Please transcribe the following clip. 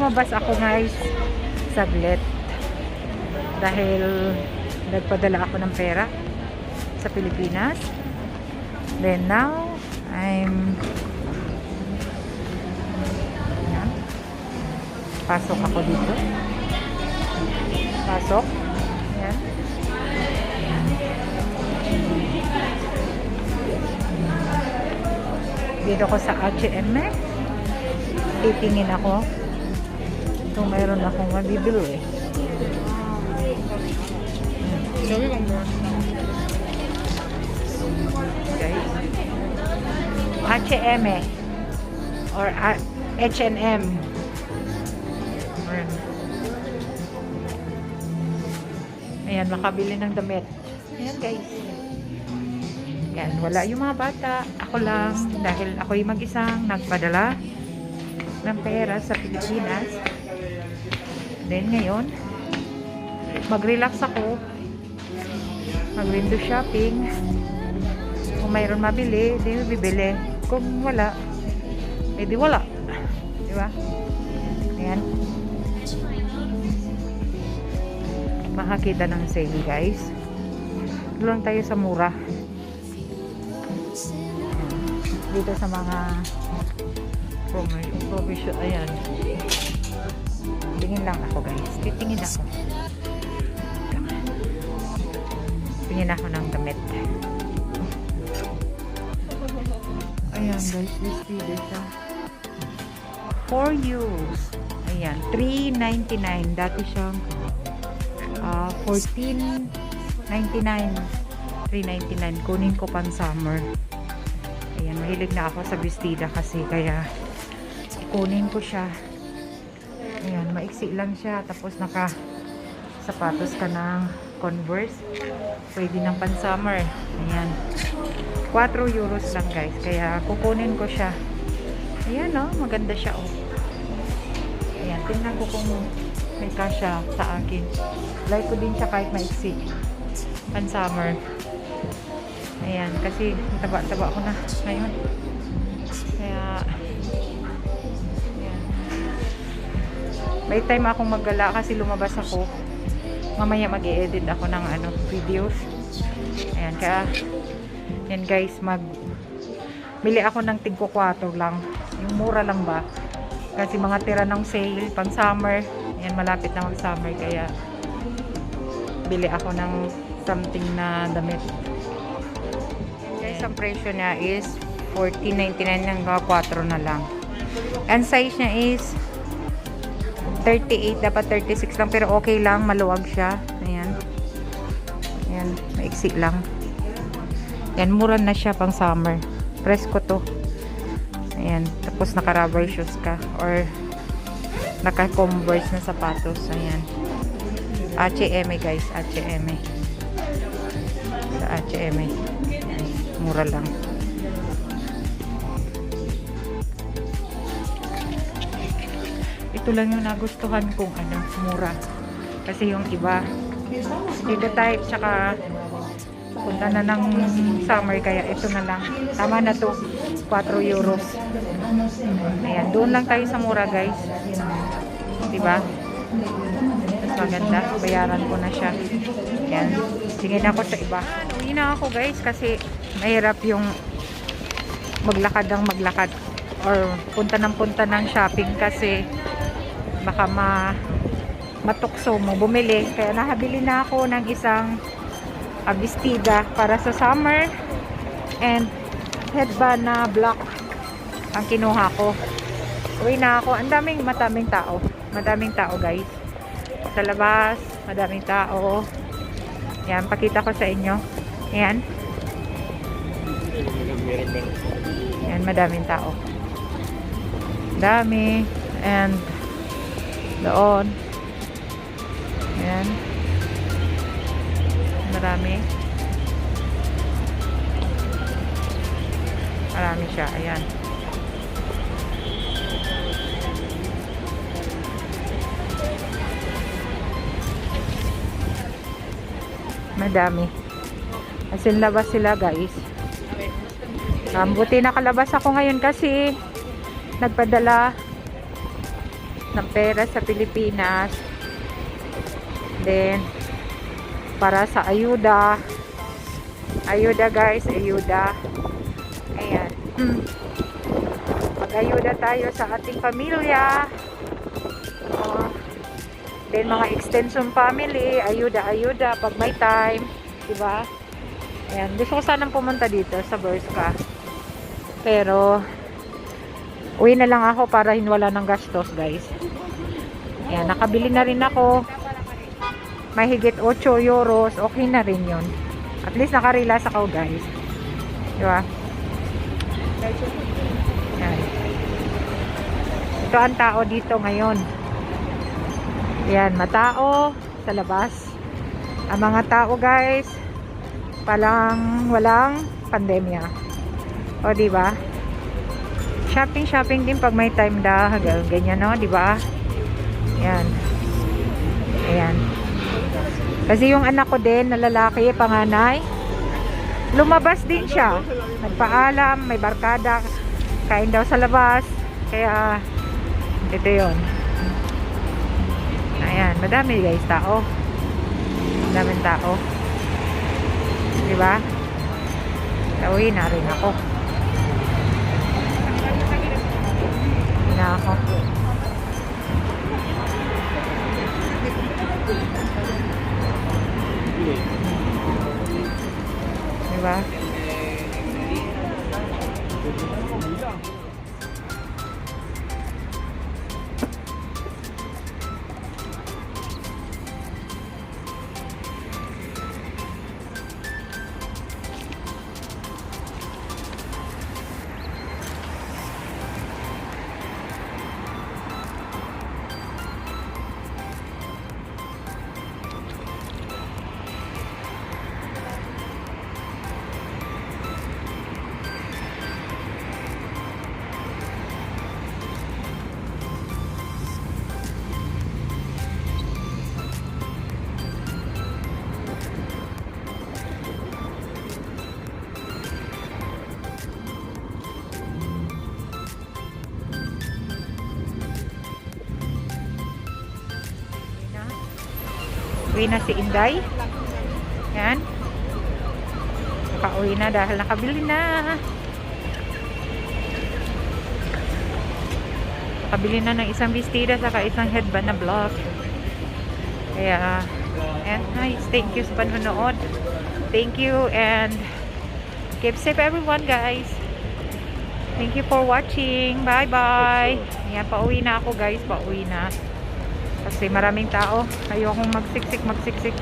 lumabas ako guys saglit dahil nagpadala ako ng pera sa Pilipinas. Then now I'm yan. Pasok ako dito. Pasok. Yan. Dito ko sa H&M. Titingin ako kung mayroon akong mabibili. Guys, H&M or H&M. Ayan, makabili ng damit. Ayan guys. Yan, wala yung mga bata. Ako lang, dahil ako'y mag-isang nagpadala ng pera sa Pilipinas. Then ngayon, mag-relax ako. Mag-window shopping. Kung mayroon mabili, di bibili. Kung wala, di wala. Diba? Ayan. Makakita ng sale guys. Doon tayo sa Mura. Dito sa mga provision. Ayan. Tingin lang ako guys. Titingin ako. Tingin ako ng damit. Ayan guys. This video siya. 4 euros. Ayan. 3.99. Dati siyang 14.99. 3.99. Kunin ko pang summer. Ayan, mahilig na ako sa bestida kasi kaya kunin ko siya. Ayan, maiksi lang siya. Tapos naka sapatos ka ng Converse. Pwede ng pan summer. Ayan. 4 euros lang guys. Kaya kukunin ko siya. Ayan oh, maganda siya oh. Ayan, tingnan ko kung may kasya sa akin. Like ko din siya kahit maiksi. Pan summer. Ayan, kasi taba-taba ko na ngayon. Kaya ayan. May time akong maggala kasi lumabas ako. Mamaya mag-i-edit ako ng videos. Ayan, kaya yan guys, bili ako ng tig 4 lang. Yung mura lang ba? Kasi mga tira ng sale pang summer. Ayan, malapit na mag-summer kaya bili ako ng something na damit. Guys, ang presyo niya is 14.99 hanggang 4 na lang. Ang size niya is 38, dapat 36 lang pero okay lang, maluwag siya. Ayan. Ayan, maiksi lang. Ayan, mura na siya pang summer. Presko to. Ayan, tapos naka-rubber shoes ka or naka-converse na sapatos. Ayan. H&M guys, H&M. Sa H&M. Mura lang. Ito lang yung nagustuhan kong mura. Kasi yung iba dito type tsaka punta na ng summer kaya ito na lang. Tama na to. 4 euros. Ayan, doon lang tayo sa mura guys. Diba? Mas maganda. Bayaran ko na siya. Ayan. Tingin ako sa iba. Uwi na ako guys kasi mahirap yung maglakad or punta ng shopping kasi baka matukso mo bumili. Kaya nahabili na ako ng isang bestida para sa summer and headband na black ang kinuha ko. Uwi na ako. Ang madaming tao. Madaming tao guys. Sa labas, madaming tao. Yan, pakita ko sa inyo. Yan. Yan, madaming tao. Dami. And doon. Yan. Marami. Marami siya. Ayan. Madami. As in, labas sila guys. Buti nakalabas ako ngayon kasi nagpadala ng pera sa Pilipinas. Then, para sa ayuda. Ayuda guys, ayuda. Ayan. Mag-ayuda tayo sa ating pamilya. Then, mga extension family, ayuda-ayuda pag may time. Diba? Ayan. Gusto ko sanang pumunta dito sa Berska. Pero, uwi na lang ako para hinwala ng gastos guys. Ayan, nakabili na rin ako. Mahigit 8 euros. Okay na rin yun. At least nakarelax ako guys. Diba? Ayan. Ito ang tao dito ngayon. Ayan, matao sa labas. Ang mga tao guys, walang pandemya. O diba? Shopping din pag may time da. Ganyan no, diba? Ayan. Ayan. Kasi yung anak ko din na lalaki, panganay, lumabas din siya. Nagpaalam, may barkada, kain daw sa labas. Kaya, ito yun. Ayan, madami guys, tao. Madaming tao. Diba? Uwi na rin ako. Uwi na ako. Diba? Uwi na si Inday. Yan. Pauwi na dahil nakabili na. Nakabili na ng isang bestida saka isang headband na block. Kaya, and nice. Thank you sa panonood. Thank you and keep safe everyone guys. Thank you for watching. Bye bye. Yan, pauwi na ako guys. Pauwi na. Kasi maraming tao. Ayokong magsiksik.